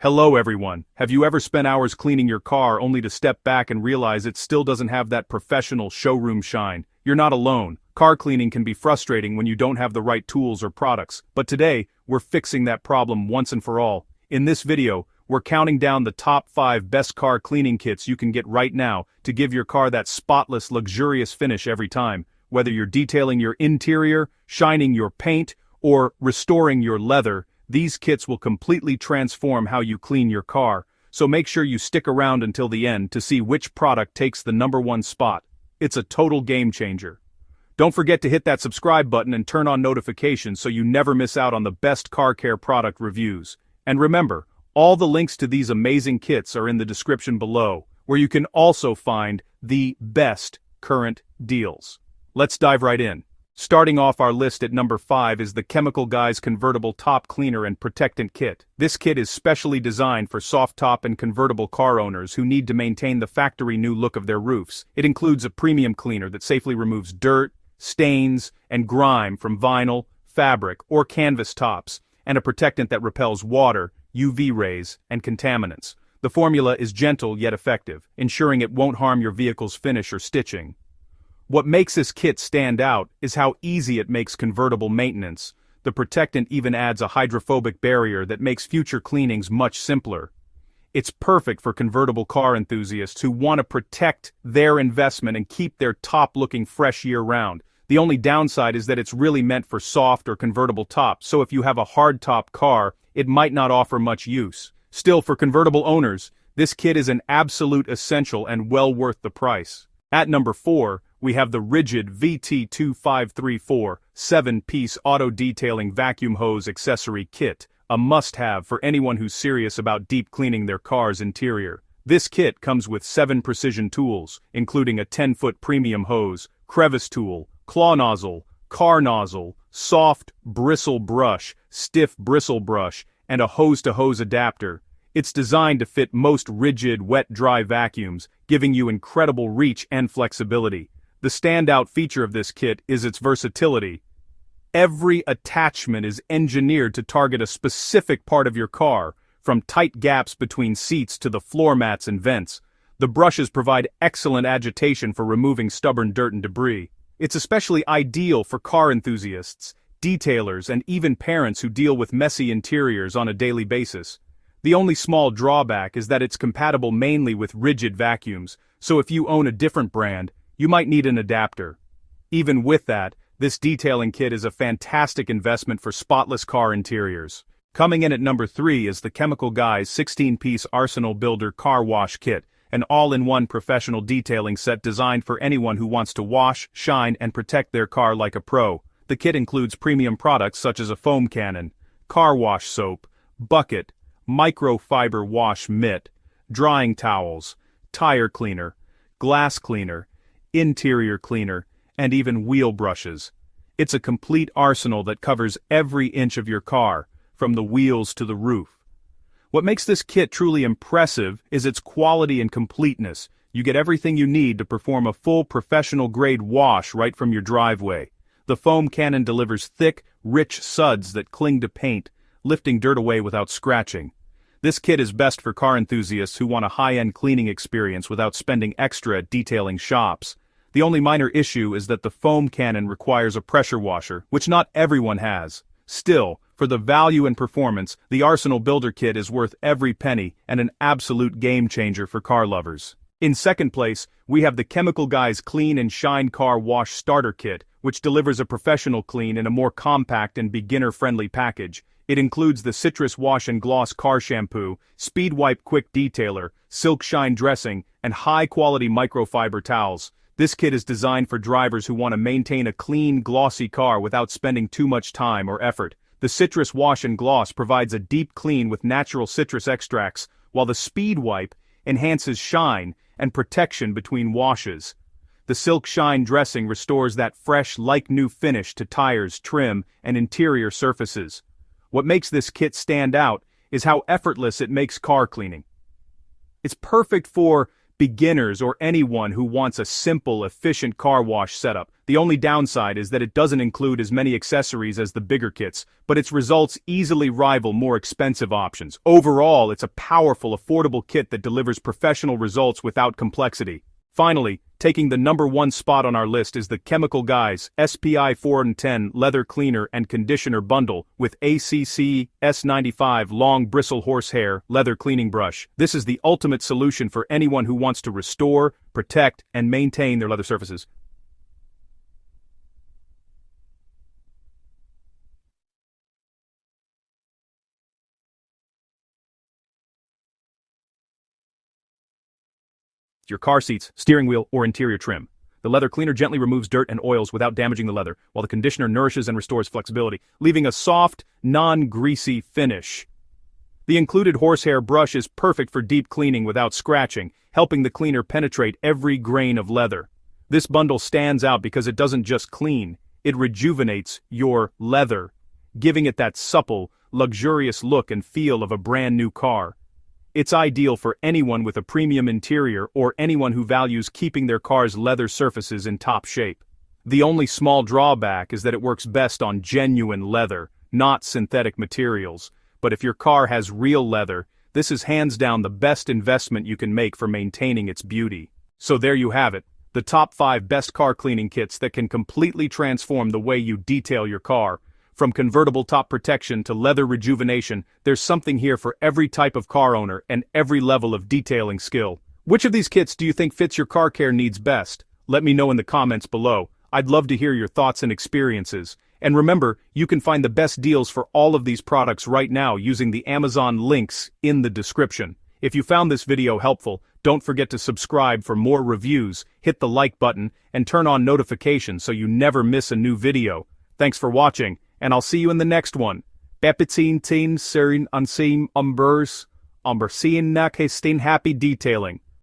Hello everyone. Have you ever spent hours cleaning your car only to step back and realize it still doesn't have that professional showroom shine? You're not alone. Car cleaning can be frustrating when you don't have the right tools or products, but today, we're fixing that problem once and for all. In this video, we're counting down the top 5 best car cleaning kits you can get right now to give your car that spotless, luxurious finish every time. Whether you're detailing your interior, shining your paint, or restoring your leather, these kits will completely transform how you clean your car, so make sure you stick around until the end to see which product takes the #1 spot. It's a total game changer. Don't forget to hit that subscribe button and turn on notifications so you never miss out on the best car care product reviews. And remember, all the links to these amazing kits are in the description below, where you can also find the best current deals. Let's dive right in. Starting off our list at number 5 is the Chemical Guys Convertible Top Cleaner and Protectant Kit. This kit is specially designed for soft top and convertible car owners who need to maintain the factory new look of their roofs. It includes a premium cleaner that safely removes dirt, stains, and grime from vinyl, fabric, or canvas tops, and a protectant that repels water, UV rays, and contaminants. The formula is gentle yet effective, ensuring it won't harm your vehicle's finish or stitching. What makes this kit stand out is how easy it makes convertible maintenance. The Protectant even adds a hydrophobic barrier that makes future cleanings much simpler. It's perfect for convertible car enthusiasts who want to protect their investment and keep their top looking fresh year-round. The only downside is that it's really meant for soft or convertible tops, so if you have a hard-top car, it might not offer much use. Still, for convertible owners, this kit is an absolute essential and well worth the price. At number 4, we have the RIDGID VT2534 7-piece auto detailing vacuum hose accessory kit, a must-have for anyone who's serious about deep cleaning their car's interior. This kit comes with 7 precision tools, including a 10-foot premium hose, crevice tool, claw nozzle, car nozzle, soft bristle brush, stiff bristle brush, and a hose-to-hose adapter. It's designed to fit most RIDGID wet-dry vacuums, giving you incredible reach and flexibility. The standout feature of this kit is its versatility. Every attachment is engineered to target a specific part of your car, from tight gaps between seats to the floor mats and vents. The brushes provide excellent agitation for removing stubborn dirt and debris. It's especially ideal for car enthusiasts, detailers, and even parents who deal with messy interiors on a daily basis. The only small drawback is that it's compatible mainly with RIDGID vacuums, so if you own a different brand, you might need an adapter. Even with that, this detailing kit is a fantastic investment for spotless car interiors. Coming in at number 3 is the Chemical Guys 16-piece Arsenal Builder Car Wash Kit, an all-in-one professional detailing set designed for anyone who wants to wash, shine, and protect their car like a pro. The kit includes premium products such as a foam cannon, car wash soap, bucket, microfiber wash mitt, drying towels, tire cleaner, glass cleaner, interior cleaner, and even wheel brushes. It's a complete arsenal that covers every inch of your car, from the wheels to the roof. What makes this kit truly impressive is its quality and completeness. You get everything you need to perform a full professional-grade wash right from your driveway. The foam cannon delivers thick, rich suds that cling to paint, lifting dirt away without scratching. This kit is best for car enthusiasts who want a high-end cleaning experience without spending extra at detailing shops. The only minor issue is that the foam cannon requires a pressure washer, which not everyone has. Still, for the value and performance, the Arsenal Builder Kit is worth every penny and an absolute game-changer for car lovers. In second place, we have the Chemical Guys Clean and Shine Car Wash Starter Kit, which delivers a professional clean in a more compact and beginner-friendly package. It includes the Citrus Wash and Gloss Car Shampoo, Speed Wipe Quick Detailer, Silk Shine Dressing, and high-quality microfiber towels. This kit is designed for drivers who want to maintain a clean, glossy car without spending too much time or effort. The Citrus Wash and Gloss provides a deep clean with natural citrus extracts, while the Speed Wipe enhances shine and protection between washes. The Silk Shine Dressing restores that fresh, like-new finish to tires, trim, and interior surfaces. What makes this kit stand out is how effortless it makes car cleaning. It's perfect for beginners, or anyone who wants a simple, efficient car wash setup. The only downside is that it doesn't include as many accessories as the bigger kits, but its results easily rival more expensive options. Overall, it's a powerful, affordable kit that delivers professional results without complexity. Finally, taking the #1 spot on our list is the Chemical Guys SPI 410 Leather Cleaner and Conditioner Bundle with ACC S95 Long Bristle Horsehair Leather Cleaning Brush. This is the ultimate solution for anyone who wants to restore, protect, and maintain their leather surfaces. Your car seats, steering wheel, or interior trim. The leather cleaner gently removes dirt and oils without damaging the leather, while the conditioner nourishes and restores flexibility, leaving a soft, non-greasy finish. The included horsehair brush is perfect for deep cleaning without scratching, helping the cleaner penetrate every grain of leather. This bundle stands out because it doesn't just clean, it rejuvenates your leather, giving it that supple, luxurious look and feel of a brand new car. It's ideal for anyone with a premium interior or anyone who values keeping their car's leather surfaces in top shape. The only small drawback is that it works best on genuine leather, not synthetic materials. But if your car has real leather, this is hands down the best investment you can make for maintaining its beauty. So there you have it, the top 5 best car cleaning kits that can completely transform the way you detail your car. From convertible top protection to leather rejuvenation, there's something here for every type of car owner and every level of detailing skill. Which of these kits do you think fits your car care needs best? Let me know in the comments below. I'd love to hear your thoughts and experiences. And remember, you can find the best deals for all of these products right now using the Amazon links in the description. If you found this video helpful, don't forget to subscribe for more reviews, hit the like button, and turn on notifications so you never miss a new video. Thanks for watching, and I'll see you in the next one. Bepitin tin serin unseem umbers, umbersein nak happy detailing.